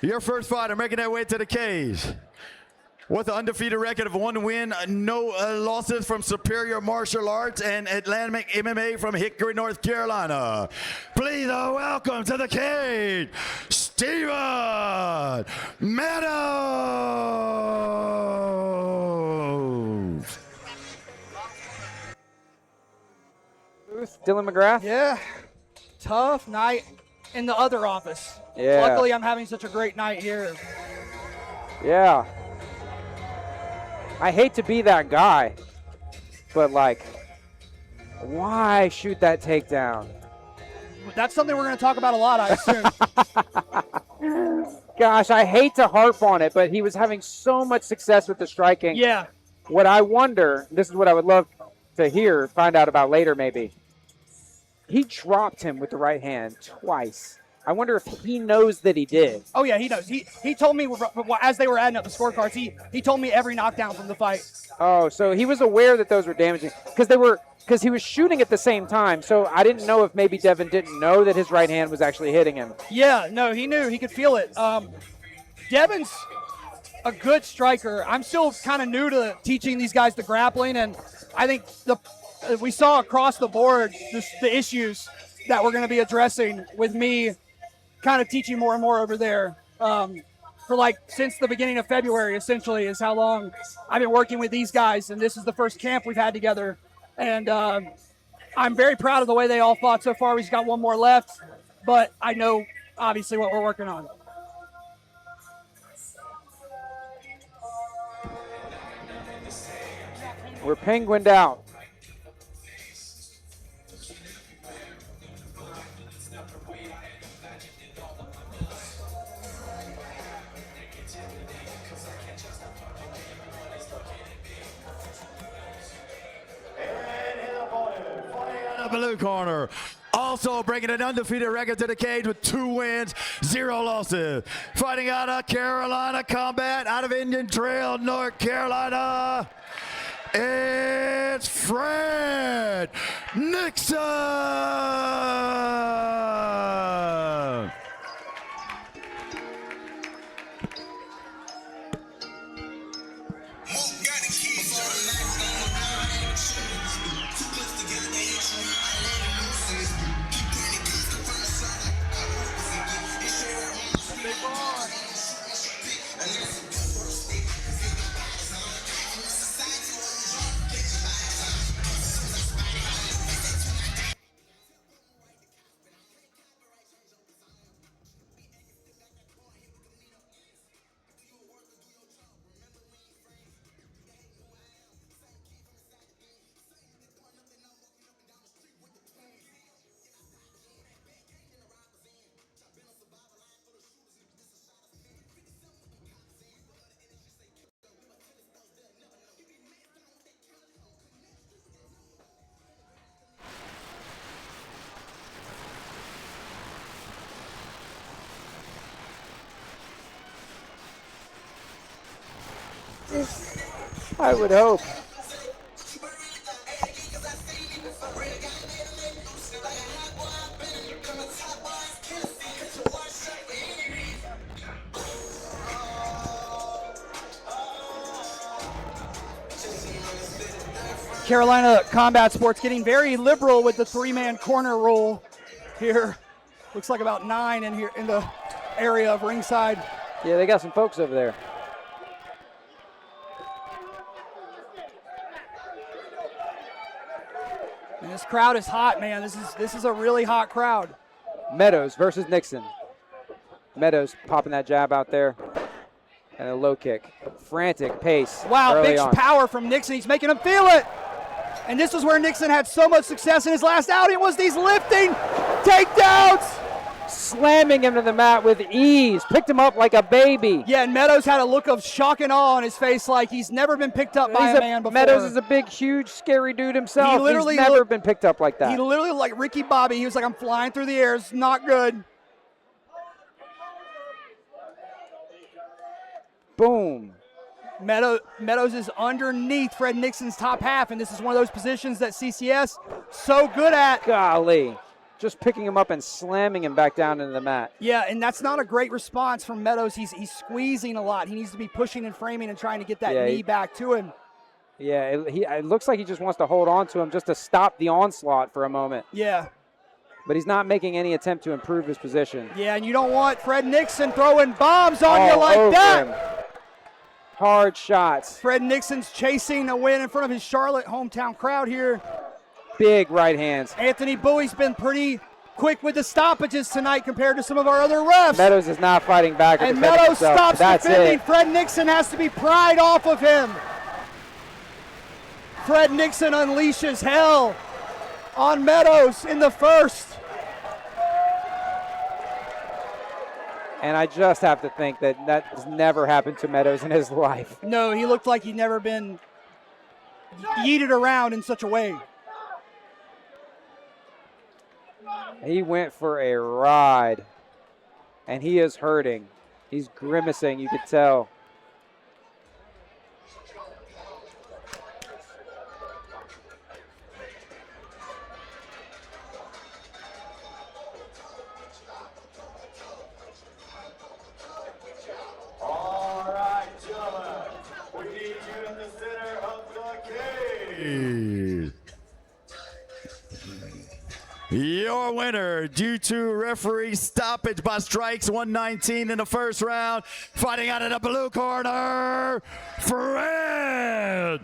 Your first fighter making their way to the cage with an undefeated record of 1 win, no losses from Superior Martial Arts and Atlantic MMA from Hickory, North Carolina. Please welcome to the cage, Steven Meadows. Dylan McGrath? Yeah, tough night in the other office. Yeah. Luckily, I'm having such a great night here. Yeah. I hate to be that guy, but like, why shoot that takedown? That's something we're going to talk about a lot, I assume. Gosh, I hate to harp on it, but he was having so much success with the striking. Yeah. What I wonder, this is what I would love to hear, find out about later maybe. He dropped him with the right hand twice. I wonder if he knows that he did. Oh, yeah, he knows. He told me, as they were adding up the scorecards, he told me every knockdown from the fight. Oh, so he was aware that those were damaging. Because he was shooting at the same time, so I didn't know if maybe Devin didn't know that his right hand was actually hitting him. Yeah, no, he knew. He could feel it. Devin's a good striker. I'm still kind of new to teaching these guys the grappling, and I think we saw across the board just the issues that we're going to be addressing with me kind of teaching more and more over there. Since the beginning of February, essentially, is how long I've been working with these guys, and this is the first camp we've had together. And I'm very proud of the way they all fought so far. We've got one more left, but I know, obviously, what we're working on. We're penguined out. Blue corner, also bringing an undefeated record to the cage with 2 wins, 0 losses. Fighting out of Carolina Combat, out of Indian Trail, North Carolina, it's Fred Nixon. I would hope. Carolina Combat Sports getting very liberal with the 3-man corner rule here. Looks like about 9 in here in the area of ringside. Yeah, they got some folks over there. And this crowd is hot, man. This is a really hot crowd. Meadows versus Nixon. Meadows popping that jab out there. And a low kick. Frantic pace. Wow, big on. power from Nixon. He's making him feel it. And this is where Nixon had so much success in his last outing, was these lifting takedowns. Slamming him to the mat with ease. Picked him up like a baby. Yeah, and Meadows had a look of shock and awe on his face, like he's never been picked up by a man before. Meadows is a big, huge, scary dude himself. He literally He's never been picked up like that. He literally looked like Ricky Bobby. He was like, I'm flying through the air. It's not good. Boom. Meadows is underneath Fred Nixon's top half, and this is one of those positions that CCS so good at. Golly. just picking him up and slamming him back down into the mat. Yeah, and that's not a great response from Meadows. He's squeezing a lot. He needs to be pushing and framing and trying to get that knee back to him. Yeah, it looks like he just wants to hold on to him just to stop the onslaught for a moment. Yeah. But he's not making any attempt to improve his position. Yeah, and you don't want Fred Nixon throwing bombs on you All like over that. him. Hard shots. Fred Nixon's chasing a win in front of his Charlotte hometown crowd here. Big right hands. Anthony Bowie's been pretty quick with the stoppages tonight compared to some of our other refs. Meadows is not fighting back. And defending Meadows himself. stops That's defending. it. Fred Nixon has to be pried off of him. Fred Nixon unleashes hell on Meadows in the first. And I just have to think that has never happened to Meadows in his life. No, he looked like he'd never been yeeted around in such a way. He went for a ride, and he is hurting. He's grimacing, you could tell. All right, gentlemen, we need you in the center of the cage. Your winner, due to referee stoppage by strikes, 119 in the first round, fighting out of the blue corner, Fred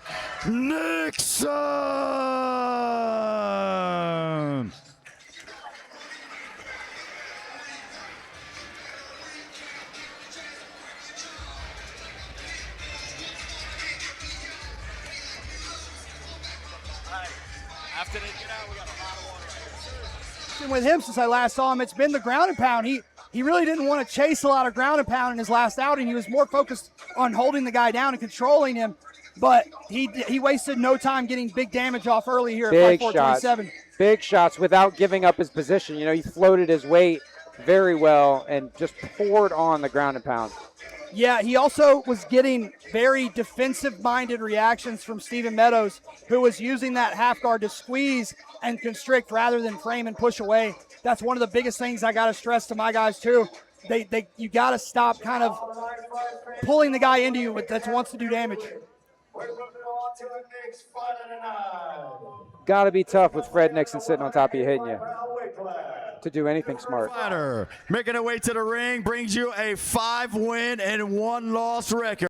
Nixon. After they get out, we got a lot of water. With him since I last saw him, it's been the ground and pound. He really didn't want to chase a lot of ground and pound in his last outing. He was more focused on holding the guy down and controlling him. But he wasted no time getting big damage off early here at Big fight shots. 427. Big shots without giving up his position. You know, he floated his weight very well and just poured on the ground and pound. Yeah, he also was getting very defensive-minded reactions from Steven Meadows, who was using that half guard to squeeze and constrict rather than frame and push away. That's one of the biggest things I got to stress to my guys too. You got to stop kind of pulling the guy into you that wants to do damage. We're moving on to the next fight of the night. Got to be tough with Fred Nixon sitting on top of you, hitting you to do anything smart. Fighter making her way to the ring brings you a 5-win and 1-loss record.